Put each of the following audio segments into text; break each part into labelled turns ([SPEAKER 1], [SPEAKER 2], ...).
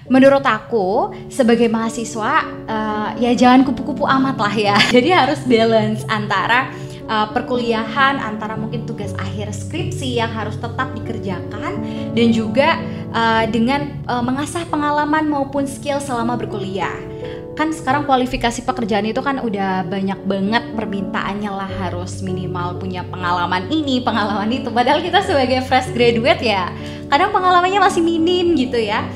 [SPEAKER 1] menurut aku sebagai mahasiswa ya jangan kupu-kupu amat lah ya. Jadi harus balance antara perkuliahan, antara mungkin tugas akhir skripsi yang harus tetap dikerjakan, dan juga dengan mengasah pengalaman maupun skill selama berkuliah. Kan sekarang kualifikasi pekerjaan itu kan udah banyak banget permintaannya lah, harus minimal punya pengalaman ini, pengalaman itu. Padahal kita sebagai fresh graduate ya kadang pengalamannya masih minim gitu ya.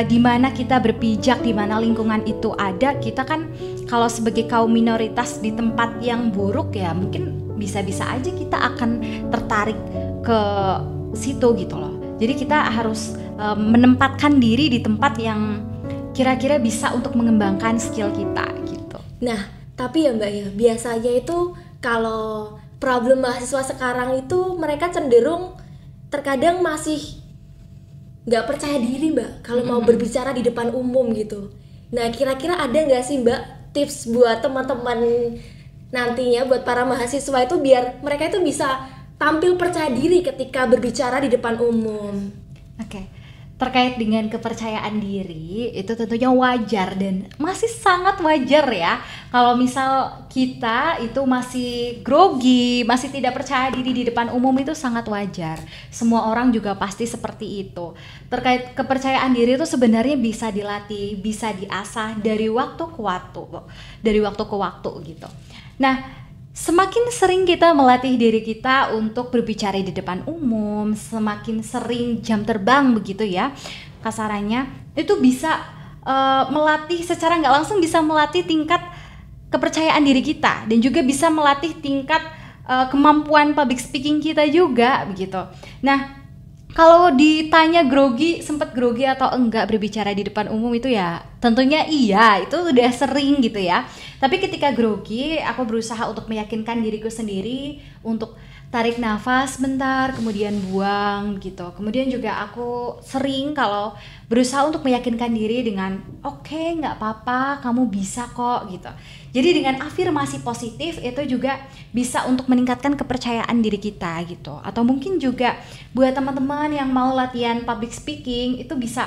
[SPEAKER 1] Di mana kita berpijak, di mana lingkungan itu ada, kita kan kalau sebagai kaum minoritas di tempat yang buruk ya mungkin bisa-bisa aja kita akan tertarik ke situ gitu loh. Jadi kita harus menempatkan diri di tempat yang kira-kira bisa untuk mengembangkan skill kita gitu.
[SPEAKER 2] Nah, tapi ya Mbak ya, biasanya itu kalau problem mahasiswa sekarang itu mereka cenderung terkadang masih nggak percaya diri Mbak kalau mau berbicara di depan umum gitu. Nah, kira-kira ada nggak sih Mbak tips buat teman-teman nantinya, buat para mahasiswa itu biar mereka itu bisa tampil percaya diri ketika berbicara di depan umum?
[SPEAKER 1] Oke. Terkait dengan kepercayaan diri itu tentunya wajar dan masih sangat wajar ya kalau misal kita itu masih grogi, masih tidak percaya diri di depan umum, itu sangat wajar. Semua orang juga pasti seperti itu. Terkait kepercayaan diri itu sebenarnya bisa dilatih, bisa diasah dari waktu ke waktu gitu. Nah, semakin sering kita melatih diri kita untuk berbicara di depan umum, semakin sering jam terbang begitu ya kasarannya, itu bisa melatih secara nggak langsung, bisa melatih tingkat kepercayaan diri kita dan juga bisa melatih tingkat kemampuan public speaking kita juga begitu. Nah, kalau ditanya sempat grogi atau enggak berbicara di depan umum itu ya tentunya iya, itu udah sering gitu ya. Tapi ketika grogi, aku berusaha untuk meyakinkan diriku sendiri untuk tarik nafas bentar, kemudian buang gitu. Kemudian juga aku sering kalau berusaha untuk meyakinkan diri dengan oke, nggak apa-apa, kamu bisa kok gitu. Jadi dengan afirmasi positif itu juga bisa untuk meningkatkan kepercayaan diri kita gitu. Atau mungkin juga buat teman-teman yang mau latihan public speaking itu bisa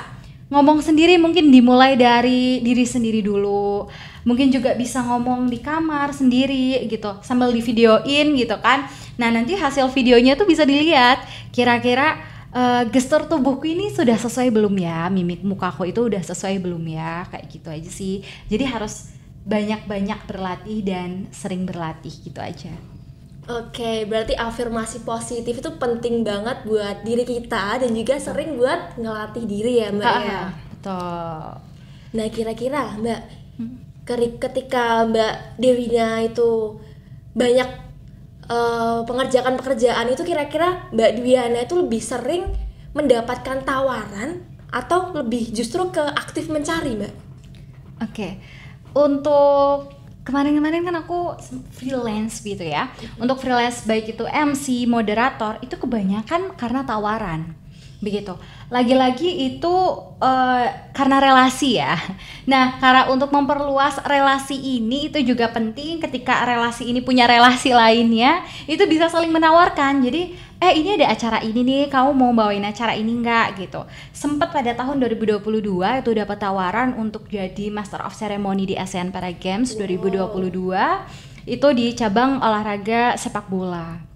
[SPEAKER 1] ngomong sendiri, mungkin dimulai dari diri sendiri dulu. Mungkin juga bisa ngomong di kamar sendiri gitu sambil di videoin gitu kan. Nah, nanti hasil videonya tuh bisa dilihat kira-kira gestur tubuhku ini sudah sesuai belum ya, mimik mukaku itu udah sesuai belum ya, kayak gitu aja sih. Jadi harus banyak-banyak berlatih dan sering berlatih gitu aja.
[SPEAKER 2] Oke, berarti afirmasi positif itu penting banget buat diri kita dan juga sering buat ngelatih diri ya Mbak ya.
[SPEAKER 1] Betul.
[SPEAKER 2] Nah, kira-kira Mbak, ketika Mbak Dewinya itu banyak pengerjaan pekerjaan itu, kira-kira Mbak Dwiana itu lebih sering mendapatkan tawaran atau lebih justru ke aktif mencari Mbak?
[SPEAKER 1] Oke. Untuk kemarin-kemarin kan aku freelance gitu ya. Untuk freelance baik itu MC, moderator, itu kebanyakan karena tawaran. Begitu. Lagi-lagi itu karena relasi ya. Nah, karena untuk memperluas relasi ini itu juga penting, ketika relasi ini punya relasi lainnya, itu bisa saling menawarkan. Jadi, ini ada acara ini nih, kamu mau bawain acara ini enggak gitu. Sempat pada tahun 2022 itu dapat tawaran untuk jadi Master of Ceremony di ASEAN Para Games 2022. Itu di cabang olahraga sepak bola.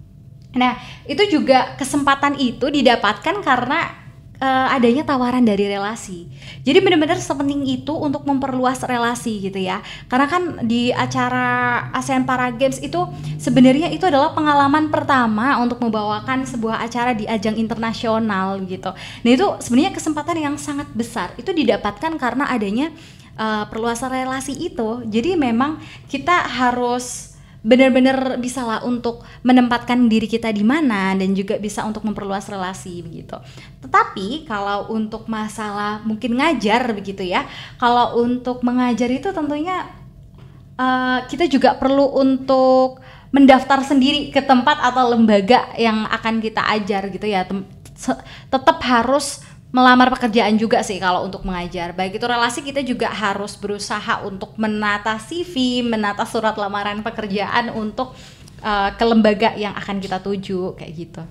[SPEAKER 1] Nah, itu juga kesempatan itu didapatkan karena adanya tawaran dari relasi. Jadi benar-benar sepenting itu untuk memperluas relasi gitu ya. Karena kan di acara ASEAN Para Games itu sebenarnya itu adalah pengalaman pertama untuk membawakan sebuah acara di ajang internasional gitu. Nah, itu sebenarnya kesempatan yang sangat besar. Itu didapatkan karena adanya perluasan relasi itu. Jadi memang kita harus benar-benar bisa lah untuk menempatkan diri kita di mana dan juga bisa untuk memperluas relasi begitu. Tetapi kalau untuk masalah mungkin ngajar begitu ya, kalau untuk mengajar itu tentunya kita juga perlu untuk mendaftar sendiri ke tempat atau lembaga yang akan kita ajar gitu ya. Tetap harus melamar pekerjaan juga sih kalau untuk mengajar. Baik itu relasi, kita juga harus berusaha untuk menata CV, menata surat lamaran pekerjaan untuk ke lembaga yang akan kita tuju kayak gitu.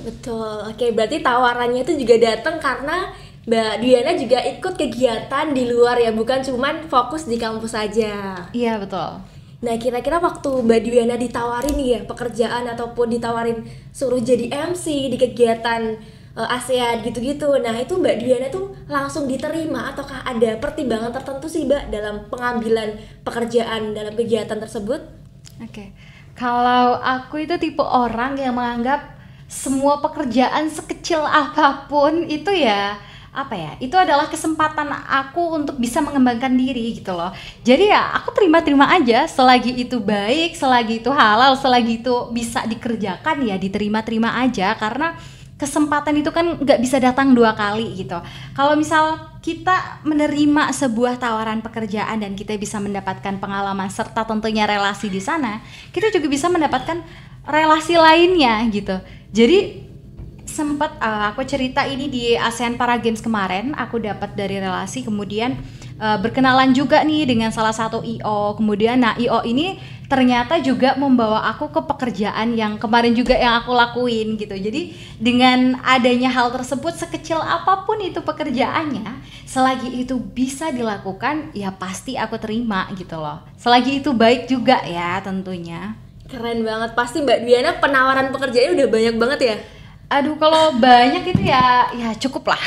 [SPEAKER 2] Betul. Oke, berarti tawarannya itu juga datang karena Mbak Dwiana juga ikut kegiatan di luar ya, bukan cuman fokus di kampus saja.
[SPEAKER 1] Iya, betul.
[SPEAKER 2] Nah, kira-kira waktu Mbak Dwiana ditawarin nih ya pekerjaan ataupun ditawarin suruh jadi MC di kegiatan ASEAN gitu-gitu. Nah, itu Mbak Dwiana tuh langsung diterima ataukah ada pertimbangan tertentu sih, Mbak, dalam pengambilan pekerjaan dalam kegiatan tersebut?
[SPEAKER 1] Oke. Kalau aku itu tipe orang yang menganggap semua pekerjaan sekecil apapun itu ya apa ya, itu adalah kesempatan aku untuk bisa mengembangkan diri gitu loh. Jadi ya aku terima-terima aja, selagi itu baik, selagi itu halal, selagi itu bisa dikerjakan ya diterima-terima aja, karena kesempatan itu kan nggak bisa datang dua kali gitu. Kalau misal kita menerima sebuah tawaran pekerjaan dan kita bisa mendapatkan pengalaman serta tentunya relasi di sana, kita juga bisa mendapatkan relasi lainnya gitu. Jadi sempat aku cerita ini di ASEAN Para Games kemarin, aku dapat dari relasi, kemudian berkenalan juga nih dengan salah satu IO. Kemudian nah IO ini ternyata juga membawa aku ke pekerjaan yang kemarin juga yang aku lakuin gitu. Jadi dengan adanya hal tersebut, sekecil apapun itu pekerjaannya, selagi itu bisa dilakukan ya pasti aku terima gitu loh. Selagi itu baik juga ya tentunya.
[SPEAKER 2] Keren banget, pasti Mbak Dwiana penawaran pekerjaannya udah banyak banget ya?
[SPEAKER 1] Aduh, kalau banyak itu ya cukup lah.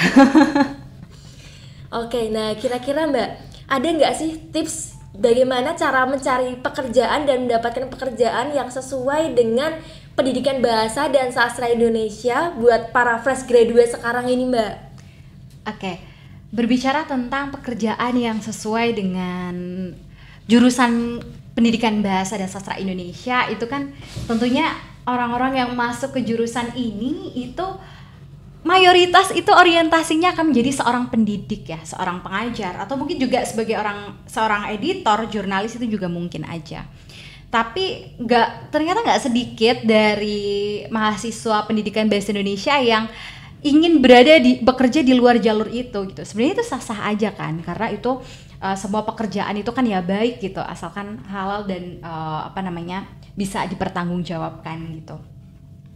[SPEAKER 2] Oke, nah kira-kira Mbak, ada nggak sih tips bagaimana cara mencari pekerjaan dan mendapatkan pekerjaan yang sesuai dengan pendidikan bahasa dan sastra Indonesia buat para fresh graduate sekarang ini, Mbak?
[SPEAKER 1] Oke, berbicara tentang pekerjaan yang sesuai dengan jurusan pendidikan bahasa dan sastra Indonesia, itu kan tentunya orang-orang yang masuk ke jurusan ini itu mayoritas itu orientasinya akan menjadi seorang pendidik ya, seorang pengajar, atau mungkin juga sebagai seorang editor, jurnalis itu juga mungkin aja. Tapi ternyata nggak sedikit dari mahasiswa pendidikan bahasa Indonesia yang ingin bekerja di luar jalur itu gitu. Sebenarnya itu sah-sah aja kan, karena itu semua pekerjaan itu kan ya baik gitu, asalkan halal dan bisa dipertanggungjawabkan gitu.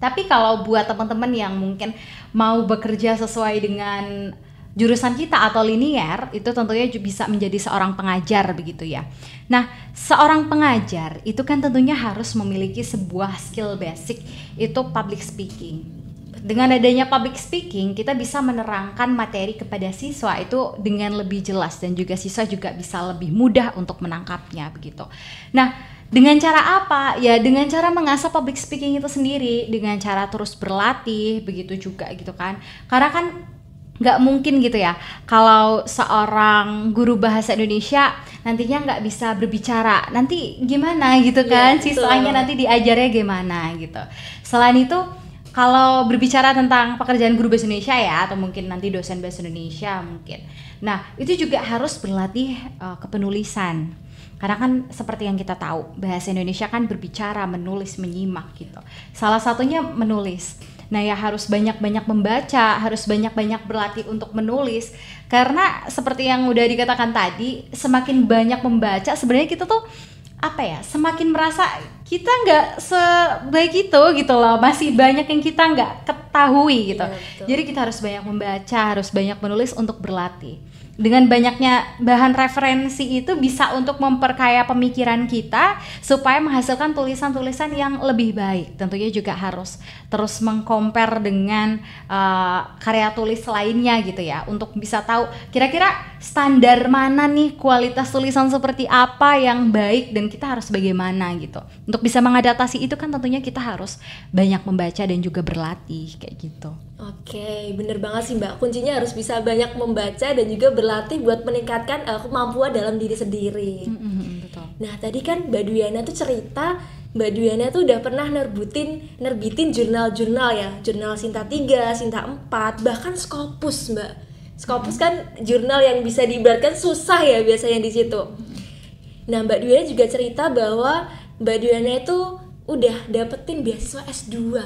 [SPEAKER 1] Tapi kalau buat teman-teman yang mungkin mau bekerja sesuai dengan jurusan kita atau linear, itu tentunya bisa menjadi seorang pengajar begitu ya. Nah, seorang pengajar itu kan tentunya harus memiliki sebuah skill basic, itu public speaking. Dengan adanya public speaking, kita bisa menerangkan materi kepada siswa itu dengan lebih jelas, dan juga siswa juga bisa lebih mudah untuk menangkapnya begitu. Nah, dengan cara apa? Ya dengan cara mengasah public speaking itu sendiri, dengan cara terus berlatih begitu juga gitu kan. Karena kan nggak mungkin gitu ya kalau seorang guru bahasa Indonesia nantinya nggak bisa berbicara, nanti gimana gitu kan, siswanya nanti diajarnya gimana gitu. Selain itu, kalau berbicara tentang pekerjaan guru bahasa Indonesia ya, atau mungkin nanti dosen bahasa Indonesia mungkin, nah itu juga harus berlatih kepenulisan. Karena kan seperti yang kita tahu, bahasa Indonesia kan berbicara, menulis, menyimak gitu. Salah satunya menulis. Nah ya harus banyak-banyak membaca, harus banyak-banyak berlatih untuk menulis. Karena seperti yang udah dikatakan tadi, semakin banyak membaca sebenarnya kita tuh semakin merasa kita nggak sebaik itu gitu loh, masih banyak yang kita nggak ketahui gitu. Jadi kita harus banyak membaca, harus banyak menulis untuk berlatih. Dengan banyaknya bahan referensi itu bisa untuk memperkaya pemikiran kita supaya menghasilkan tulisan-tulisan yang lebih baik. Tentunya juga harus terus mengcompare dengan karya tulis lainnya gitu ya, untuk bisa tahu kira-kira standar mana nih, kualitas tulisan seperti apa yang baik, dan kita harus bagaimana gitu. Untuk bisa mengadaptasi itu kan tentunya kita harus banyak membaca dan juga berlatih kayak gitu.
[SPEAKER 2] Oke, bener banget sih Mbak. Kuncinya harus bisa banyak membaca dan juga berlatih buat meningkatkan kemampuan dalam diri sendiri.
[SPEAKER 1] Betul.
[SPEAKER 2] Nah, tadi kan Mbak Dwiana tuh cerita, Mbak Dwiana tuh udah pernah nerbitin jurnal-jurnal ya, jurnal Sinta 3, Sinta 4, bahkan Scopus Mbak. Scopus kan jurnal yang bisa diibaratkan susah ya biasanya di situ. Nah, Mbak Dwiana juga cerita bahwa Mbak Dwiana itu udah dapetin beasiswa S2.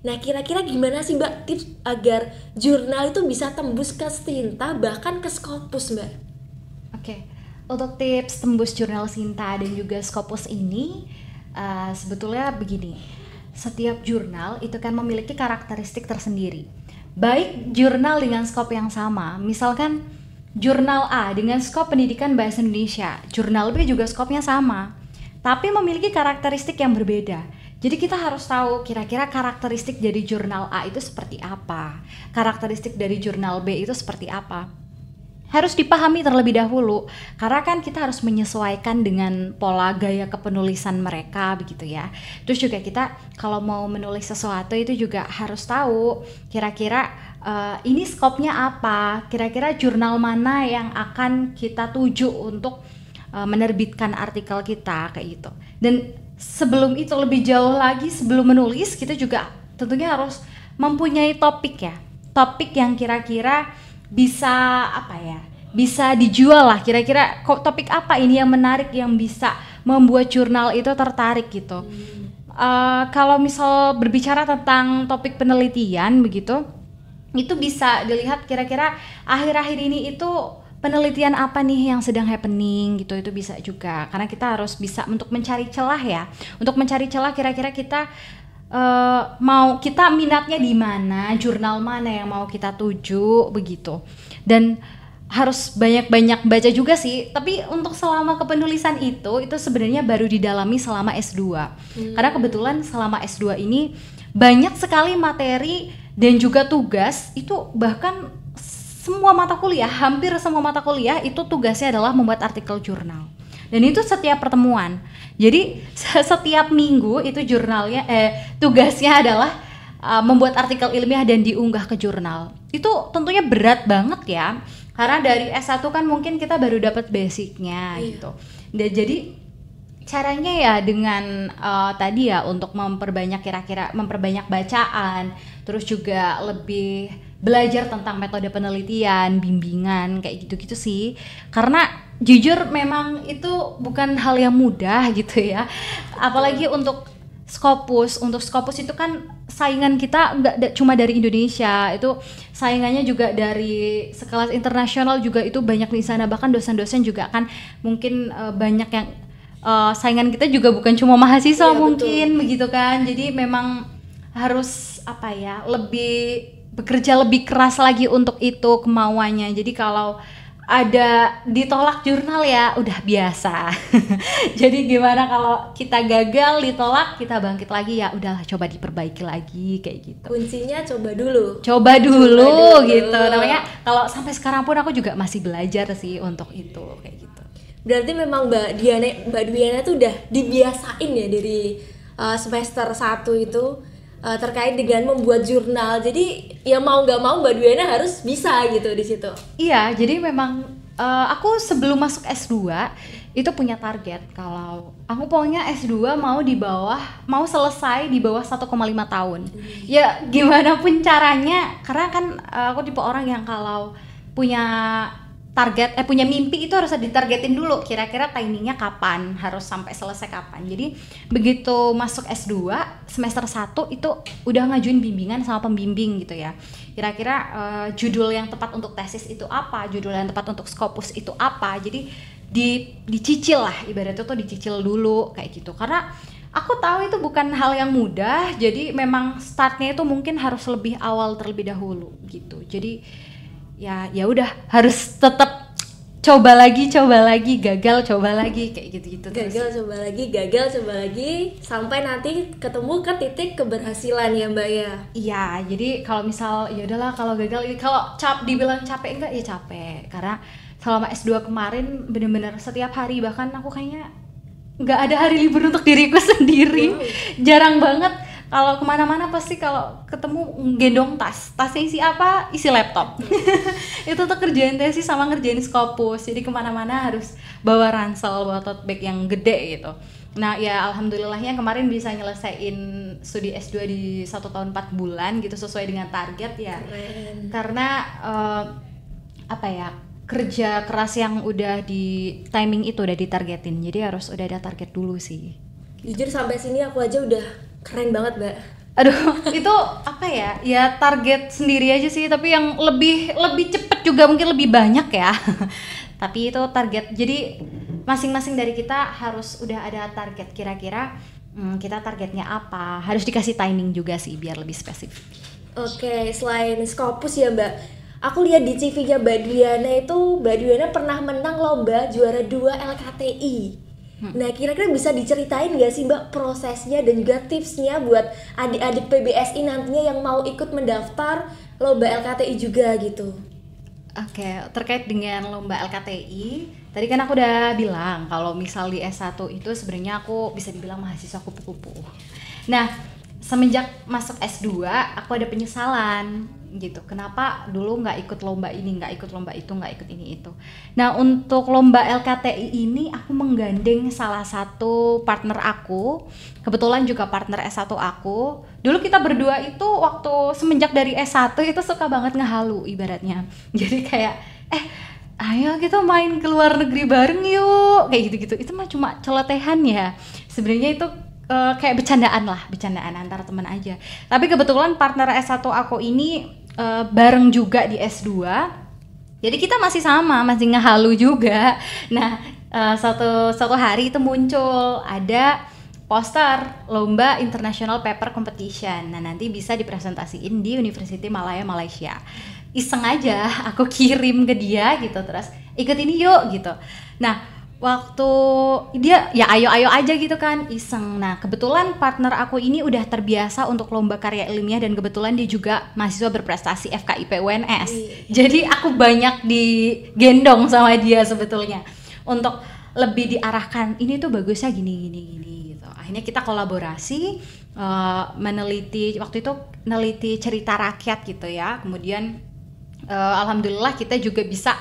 [SPEAKER 2] Nah, kira-kira gimana sih Mbak tips agar jurnal itu bisa tembus ke Sinta bahkan ke Scopus, Mbak?
[SPEAKER 1] Oke, untuk tips tembus jurnal Sinta dan juga Scopus ini sebetulnya begini. Setiap jurnal itu kan memiliki karakteristik tersendiri. baik jurnal dengan skop yang sama, misalkan jurnal A dengan skop pendidikan bahasa Indonesia, jurnal B juga skopnya sama, tapi memiliki karakteristik yang berbeda. Jadi kita harus tahu kira-kira karakteristik dari jurnal A itu seperti apa, karakteristik dari jurnal B itu seperti apa. Harus dipahami terlebih dahulu, karena kan kita harus menyesuaikan dengan pola gaya kepenulisan mereka begitu ya. Terus juga kita kalau mau menulis sesuatu itu juga harus tahu kira-kira ini skopnya apa, kira-kira jurnal mana yang akan kita tuju untuk menerbitkan artikel kita kayak gitu. Dan sebelum itu lebih jauh lagi, sebelum menulis kita juga tentunya harus mempunyai topik ya, topik yang kira-kira bisa bisa dijual lah, kira-kira topik apa ini yang menarik yang bisa membuat jurnal itu tertarik gitu. Kalau misal berbicara tentang topik penelitian begitu, itu bisa dilihat kira-kira akhir-akhir ini itu penelitian apa nih yang sedang happening gitu, itu bisa juga, karena kita harus bisa untuk mencari celah ya, untuk mencari celah kira-kira kita mau kita minatnya di mana, jurnal mana yang mau kita tuju begitu. Dan harus banyak-banyak baca juga sih, tapi untuk selama kepenulisan itu sebenarnya baru didalami selama S2. Karena kebetulan selama S2 ini banyak sekali materi dan juga tugas, itu bahkan semua mata kuliah, hampir semua mata kuliah itu tugasnya adalah membuat artikel jurnal. Dan itu setiap pertemuan. Jadi setiap minggu itu jurnalnya tugasnya adalah membuat artikel ilmiah dan diunggah ke jurnal. Itu tentunya berat banget ya. Karena dari S1 kan mungkin kita baru dapat basicnya gitu. Dan jadi caranya ya dengan tadi ya untuk memperbanyak kira-kira memperbanyak bacaan, terus juga lebih belajar tentang metode penelitian, bimbingan kayak gitu-gitu sih. Karena jujur memang itu bukan hal yang mudah gitu ya. Apalagi untuk Scopus itu kan saingan kita nggak cuma dari Indonesia, itu saingannya juga dari sekelas internasional juga itu banyak di sana, bahkan dosen-dosen juga kan mungkin banyak yang saingan kita juga bukan cuma mahasiswa mungkin begitu kan. Jadi memang harus lebih bekerja lebih keras lagi untuk itu kemauannya. Jadi kalau ada ditolak jurnal ya udah biasa. Jadi gimana kalau kita gagal ditolak, kita bangkit lagi, ya udahlah coba diperbaiki lagi kayak gitu.
[SPEAKER 2] Kuncinya coba dulu
[SPEAKER 1] gitu. Namanya kalau sampai sekarang pun aku juga masih belajar sih untuk itu kayak gitu.
[SPEAKER 2] Berarti memang Mbak Dwiana tuh udah dibiasain ya dari semester 1 itu terkait dengan membuat jurnal. Jadi ya mau nggak mau Mbak Dwiana harus bisa gitu di situ.
[SPEAKER 1] Iya, jadi memang aku sebelum masuk S2 itu punya target kalau aku pokoknya S2 mau selesai di bawah 1,5 tahun. Ya gimana pun caranya, karena kan aku tipe orang yang kalau punya punya mimpi itu harus ditargetin dulu, kira-kira timingnya kapan, harus sampai selesai kapan. Jadi begitu masuk S2 semester 1 itu udah ngajuin bimbingan sama pembimbing gitu ya, kira-kira judul yang tepat untuk tesis itu apa, judul yang tepat untuk Scopus itu apa. Jadi dicicil lah, ibaratnya tuh dicicil dulu kayak gitu, karena aku tahu itu bukan hal yang mudah. Jadi memang startnya itu mungkin harus lebih awal terlebih dahulu gitu. Jadi ya udah harus tetap coba lagi, gagal coba lagi kayak gitu-gitu.
[SPEAKER 2] Gagal coba lagi sampai nanti ketemu ke titik keberhasilan ya Mbak ya.
[SPEAKER 1] Iya, jadi kalau misal ya udahlah kalau gagal, kalau dibilang capek enggak ya capek, karena selama S2 kemarin bener-bener setiap hari, bahkan aku kayaknya nggak ada hari libur untuk diriku sendiri. Jarang banget. Kalau kemana-mana pasti kalau ketemu gendong tasnya isi apa? Isi laptop. Itu tuh kerjain tesis sama ngerjain Scopus. Jadi kemana-mana harus bawa ransel, bawa tote bag yang gede gitu. Nah ya alhamdulillahnya kemarin bisa nyelesain studi S2 di 1 tahun 4 bulan gitu, sesuai dengan target ya.
[SPEAKER 2] Keren.
[SPEAKER 1] Karena kerja keras yang udah di timing itu udah ditargetin. Jadi harus udah ada target dulu sih.
[SPEAKER 2] Jujur sampai sini aku aja udah keren banget Mbak.
[SPEAKER 1] Aduh, itu ya target sendiri aja sih, tapi yang lebih cepet juga mungkin lebih banyak ya. Tapi itu target, jadi masing-masing dari kita harus udah ada target, kira-kira kita targetnya apa, harus dikasih timing juga sih biar lebih spesifik.
[SPEAKER 2] Oke, selain Scopus ya Mbak, aku lihat di CV-nya Mbak Dwiana itu Mbak Dwiana pernah menang lomba juara 2 LKTI. Nah, kira-kira bisa diceritain nggak sih Mbak prosesnya dan juga tipsnya buat adik-adik PBSI nantinya yang mau ikut mendaftar lomba LKTI juga gitu?
[SPEAKER 1] Oke, terkait dengan lomba LKTI, tadi kan aku udah bilang kalau misal di S1 itu sebenarnya aku bisa dibilang mahasiswa kupu-kupu. Nah, semenjak masuk S2, aku ada penyesalan gitu. Kenapa dulu nggak ikut lomba ini, nggak ikut lomba itu, nggak ikut ini itu. Nah, untuk lomba LKTI ini aku menggandeng salah satu partner aku, kebetulan juga partner S1 aku. Dulu kita berdua itu waktu semenjak dari S1 itu suka banget ngehalu ibaratnya. Jadi kayak ayo kita main ke luar negeri bareng yuk, kayak gitu-gitu. Itu mah cuma celotehan ya. Sebenarnya itu kayak bercandaan antar teman aja. Tapi kebetulan partner S1 aku ini bareng juga di S2. Jadi kita masih sama, masih ngehalu juga. Nah, suatu hari itu muncul ada poster lomba International Paper Competition. Nah, nanti bisa dipresentasiin di University Malaya Malaysia. Iseng aja aku kirim ke dia gitu, terus ikut ini yuk gitu. Nah, waktu dia ya ayo aja gitu kan, iseng. Nah, kebetulan partner aku ini udah terbiasa untuk lomba karya ilmiah dan kebetulan dia juga mahasiswa berprestasi FKIP UNS. Jadi aku banyak digendong sama dia sebetulnya untuk lebih diarahkan, ini tuh bagusnya gini gitu. Akhirnya kita kolaborasi meneliti, waktu itu meneliti cerita rakyat gitu ya. Kemudian alhamdulillah kita juga bisa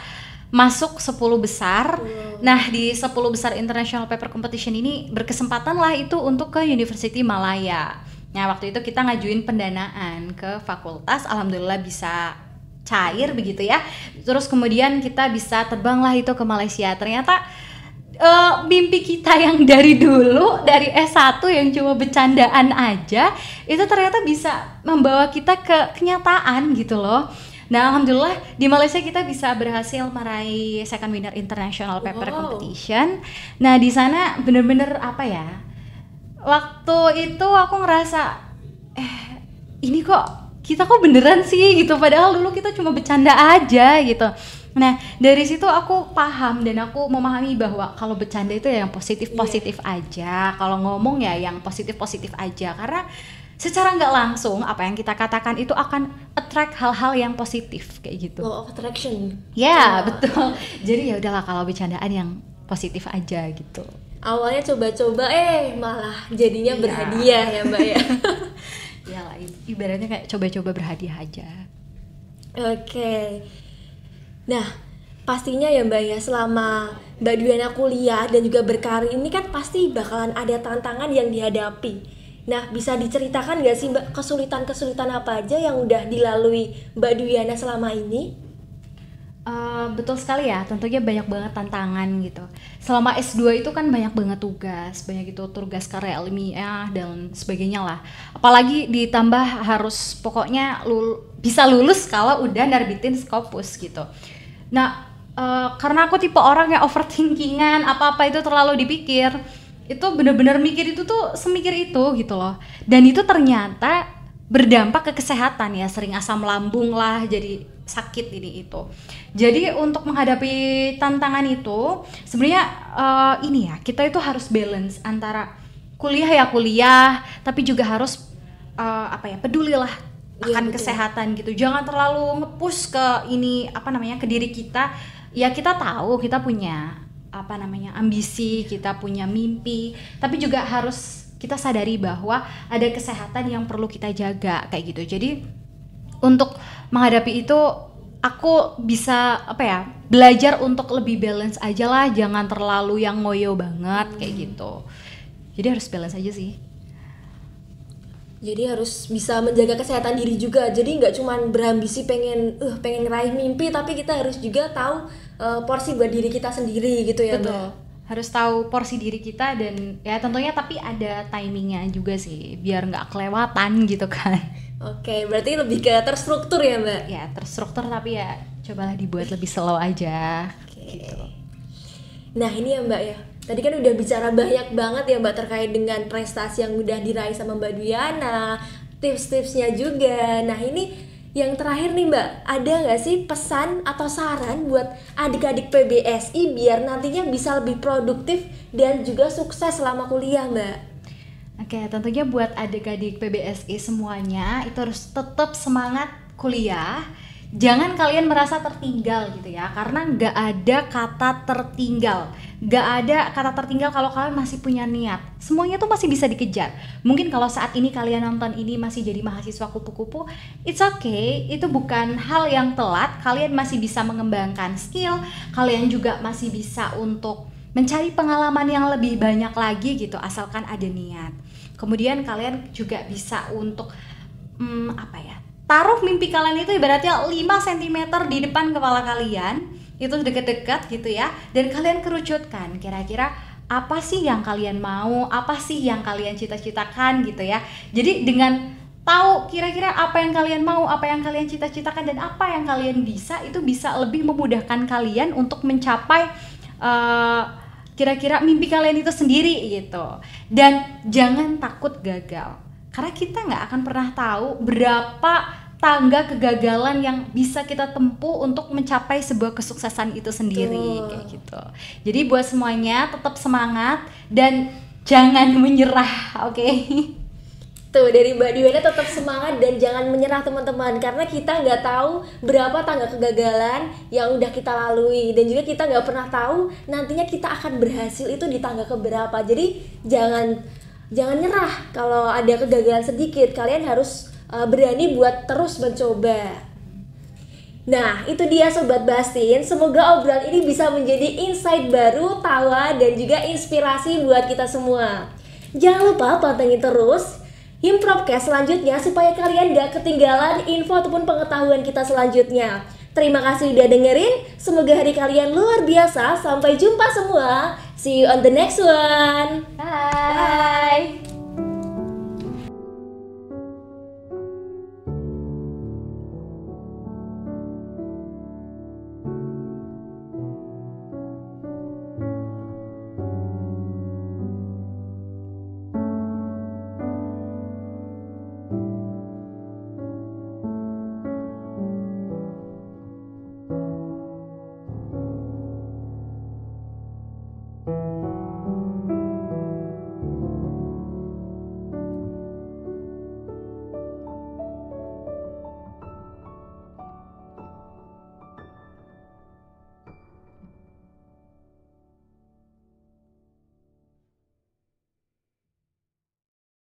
[SPEAKER 1] masuk 10 besar. Nah, di 10 besar International Paper Competition ini berkesempatan lah itu untuk ke University Malaya. Nah, waktu itu kita ngajuin pendanaan ke fakultas, alhamdulillah bisa cair begitu ya. Terus kemudian kita bisa terbang lah itu ke Malaysia. Ternyata mimpi kita yang dari dulu, dari S1 yang cuma bercandaan aja, itu ternyata bisa membawa kita ke kenyataan gitu loh. Nah, alhamdulillah di Malaysia kita bisa berhasil meraih second winner International Paper Competition. Nah, di sana bener-bener apa ya? Waktu itu aku ngerasa ini kita kok beneran sih gitu, padahal dulu kita cuma bercanda aja gitu. Nah, dari situ aku paham dan aku memahami bahwa kalau bercanda itu ya yang positif-positif aja, kalau ngomong ya yang positif-positif aja, karena secara nggak langsung apa yang kita katakan itu akan attract hal-hal yang positif kayak gitu.
[SPEAKER 2] Law of attraction.
[SPEAKER 1] Ya, betul. Jadi ya udahlah kalau bercandaan yang positif aja gitu.
[SPEAKER 2] Awalnya coba-coba malah jadinya berhadiah ya Mbak ya.
[SPEAKER 1] Iyalah, ibaratnya kayak coba-coba berhadiah aja.
[SPEAKER 2] Oke. Nah, pastinya ya Mbak ya, selama Mbak Dwiana kuliah dan juga berkarir ini kan pasti bakalan ada tantangan yang dihadapi. Nah, bisa diceritakan gak sih Mbak kesulitan-kesulitan apa aja yang udah dilalui Mbak Dwiana selama ini?
[SPEAKER 1] Betul sekali ya, tentunya banyak banget tantangan gitu. Selama S2 itu kan banyak banget tugas, banyak itu tugas karya ilmiah dan sebagainya lah. Apalagi ditambah harus pokoknya bisa lulus kalau udah nerbitin Scopus gitu. Nah, karena aku tipe orang yang overthinkingan, apa-apa itu terlalu dipikir, itu benar-benar mikir itu tuh semikir itu gitu loh. Dan itu ternyata berdampak ke kesehatan ya, sering asam lambung lah, jadi sakit ini itu. Jadi untuk menghadapi tantangan itu sebenarnya ini ya, kita itu harus balance antara kuliah, tapi juga harus pedulilah akan kesehatan gitu. Jangan terlalu nge-push ke ke diri kita. Ya kita tahu kita punya ambisi, kita punya mimpi, tapi juga harus kita sadari bahwa ada kesehatan yang perlu kita jaga kayak gitu. Jadi untuk menghadapi itu aku bisa belajar untuk lebih balance aja lah, jangan terlalu yang ngoyo banget kayak gitu. Jadi harus balance aja sih.
[SPEAKER 2] Jadi harus bisa menjaga kesehatan diri juga. Jadi nggak cuma berambisi pengen ngeraih mimpi, tapi kita harus juga tahu porsi buat diri kita sendiri gitu ya.
[SPEAKER 1] Betul. Harus tahu porsi diri kita dan ya tentunya tapi ada timingnya juga sih, biar nggak kelewatan gitu kan.
[SPEAKER 2] Oke, berarti lebih ke terstruktur ya Mbak?
[SPEAKER 1] Ya terstruktur, tapi ya cobalah dibuat lebih slow aja. Gitu.
[SPEAKER 2] Nah ini ya Mbak ya, tadi kan udah bicara banyak banget ya Mbak terkait dengan prestasi yang udah diraih sama Mbak Dwiana, tips-tipsnya juga. Nah ini yang terakhir nih Mbak, ada nggak sih pesan atau saran buat adik-adik PBSI biar nantinya bisa lebih produktif dan juga sukses selama kuliah Mbak?
[SPEAKER 1] Oke, tentunya buat adik-adik PBSI semuanya itu harus tetap semangat kuliah. Jangan kalian merasa tertinggal gitu ya, karena nggak ada kata tertinggal. Nggak ada kata tertinggal kalau kalian masih punya niat. Semuanya tuh masih bisa dikejar. Mungkin kalau saat ini kalian nonton ini masih jadi mahasiswa kupu-kupu, it's okay, itu bukan hal yang telat. Kalian masih bisa mengembangkan skill, kalian juga masih bisa untuk mencari pengalaman yang lebih banyak lagi gitu, asalkan ada niat. Kemudian kalian juga bisa untuk taruh mimpi kalian itu ibaratnya 5 cm di depan kepala kalian, itu deket-deket gitu ya, dan kalian kerucutkan kira-kira apa sih yang kalian mau, apa sih yang kalian cita-citakan gitu ya. Jadi dengan tahu kira-kira apa yang kalian mau, apa yang kalian cita-citakan, dan apa yang kalian bisa, itu bisa lebih memudahkan kalian untuk mencapai kira-kira mimpi kalian itu sendiri gitu. Dan jangan takut gagal, karena kita nggak akan pernah tahu berapa tangga kegagalan yang bisa kita tempuh untuk mencapai sebuah kesuksesan itu sendiri. Kayak gitu. Jadi buat semuanya tetap semangat dan jangan menyerah, oke?
[SPEAKER 2] Tuh dari Mbak Diwana, tetap semangat dan jangan menyerah teman-teman, karena kita nggak tahu berapa tangga kegagalan yang udah kita lalui, dan juga kita nggak pernah tahu nantinya kita akan berhasil itu di tangga keberapa. Jadi jangan nyerah kalau ada kegagalan sedikit. Kalian harus berani buat terus mencoba. Nah itu dia Sobat Bastin, semoga obrolan ini bisa menjadi insight baru, tawa, dan juga inspirasi buat kita semua. Jangan lupa pantengin terus Himpropcast selanjutnya supaya kalian gak ketinggalan info ataupun pengetahuan kita selanjutnya. Terima kasih udah dengerin, semoga hari kalian luar biasa. Sampai jumpa semua, see you on the next one.
[SPEAKER 1] Bye.